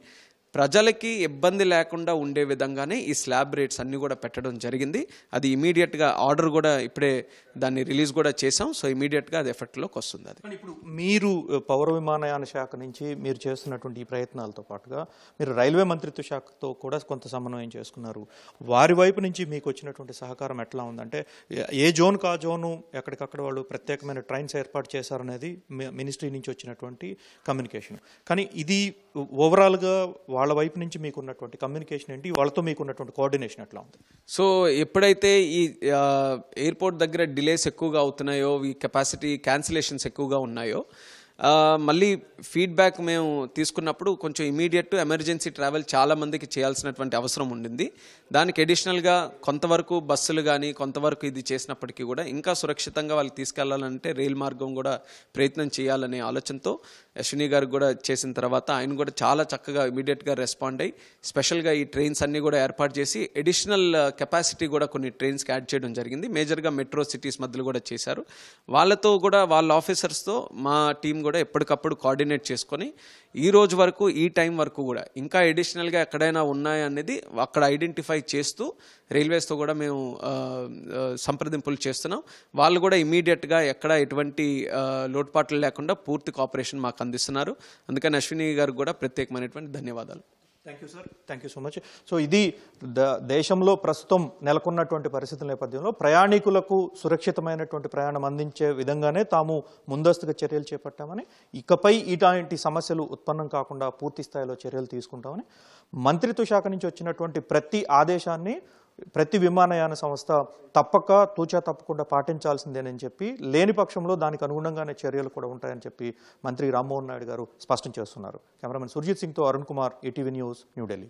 [SPEAKER 3] ప్రజలకి ఇబ్బంది లేకుండా ఉండే విధంగానే ఈ స్లాబ్ రేట్స్ అన్నీ కూడా పెట్టడం జరిగింది. అది ఇమీడియట్గా ఆర్డర్ కూడా ఇప్పుడే దాన్ని రిలీజ్ కూడా చేసాం. సో ఇమీడియట్గా అది ఎఫెక్ట్లోకి వస్తుంది. అది
[SPEAKER 2] ఇప్పుడు మీరు పౌర విమానయాన శాఖ నుంచి మీరు చేస్తున్నటువంటి ఈ ప్రయత్నాలతో పాటుగా మీరు రైల్వే మంత్రిత్వ శాఖతో కూడా కొంత సమన్వయం చేసుకున్నారు. వారి వైపు నుంచి మీకు వచ్చినటువంటి సహకారం ఎట్లా ఉందంటే ఏ జోన్కి ఆ జోను ఎక్కడికక్కడ వాళ్ళు ప్రత్యేకమైన ట్రైన్స్ ఏర్పాటు చేశారనేది మినిస్ట్రీ నుంచి వచ్చినటువంటి కమ్యూనికేషన్. కానీ ఇది ఓవరాల్గా వాళ్ళ వైపు నుంచి మీకు ఉన్నటువంటి కమ్యూనికేషన్ ఏంటి, వాళ్ళతో మీకు ఉన్నటువంటి కోఆర్డినేషన్ ఎట్లా ఉంది?
[SPEAKER 3] సో ఎప్పుడైతే ఈ ఎయిర్పోర్ట్ దగ్గర డిలేస్ ఎక్కువగా అవుతున్నాయో, ఈ కెపాసిటీ క్యాన్సిలేషన్స్ ఎక్కువగా ఉన్నాయో, మళ్ళీ ఫీడ్బ్యాక్ మేము తీసుకున్నప్పుడు కొంచెం ఇమీడియట్ ఎమర్జెన్సీ ట్రావెల్ చాలా మందికి చేయాల్సినటువంటి అవసరం ఉండింది. దానికి అడిషనల్గా కొంతవరకు బస్సులు కానీ కొంతవరకు ఇది చేసినప్పటికీ కూడా ఇంకా సురక్షితంగా వాళ్ళు తీసుకెళ్లాలంటే రైలు మార్గం కూడా ప్రయత్నం చేయాలనే ఆలోచనతో అశ్విని గారికి కూడా చేసిన తర్వాత ఆయన కూడా చాలా చక్కగా ఇమీడియట్గా రెస్పాండ్ అయ్యి స్పెషల్గా ఈ ట్రైన్స్ అన్నీ కూడా ఏర్పాటు చేసి అడిషనల్ కెపాసిటీ కూడా కొన్ని ట్రైన్స్కి యాడ్ చేయడం జరిగింది. మేజర్గా మెట్రో సిటీస్ మధ్యలో కూడా చేశారు. వాళ్ళతో కూడా వాళ్ళ ఆఫీసర్స్తో మా టీం కూడా ఎప్పటికప్పుడు కోఆర్డినేట్ చేసుకొని ఈ రోజు వరకు ఈ టైం వరకు కూడా ఇంకా అడిషనల్గా ఎక్కడైనా ఉన్నాయనేది అక్కడ ఐడెంటిఫై చేస్తూ రైల్వేస్తో కూడా మేము సంప్రదింపులు చేస్తున్నాం. వాళ్ళు కూడా ఇమీడియట్గా ఎక్కడ ఎటువంటి లోటుపాట్లు లేకుండా పూర్తి కోఆపరేషన్ మాకు అందిస్తున్నారు. అందుకని అశ్విని గారికి కూడా ప్రత్యేకమైనటువంటి ధన్యవాదాలు.
[SPEAKER 2] Thank you sir, thank you so much. So ఇది దేశంలో ప్రస్తుతం నెలకొన్నటువంటి పరిస్థితుల నేపథ్యంలో ప్రయాణికులకు సురక్షితమైనటువంటి ప్రయాణం అందించే విధంగానే తాము ముందస్తుగా చర్యలు చేపట్టామని, ఇకపై ఇలాంటి సమస్యలు ఉత్పన్నం కాకుండా పూర్తి స్థాయిలో చర్యలు తీసుకుంటామని, మంత్రిత్వ శాఖ నుంచి వచ్చినటువంటి ప్రతి ఆదేశాన్ని ప్రతి విమానయాన సంస్థ తూచా తప్పకుండా పాటించాల్సిందేనని చెప్పి, లేని పక్షంలో దానికి అనుగుణంగానే చర్యలు కూడా ఉంటాయని చెప్పి మంత్రి రామ్మోహన్ నాయుడు గారు స్పష్టం చేస్తున్నారు. కెమెరామెన్ సుర్జిత్ సింగ్తో అరుణ్ కుమార్, ఈటీవీ న్యూస్, న్యూఢిల్లీ.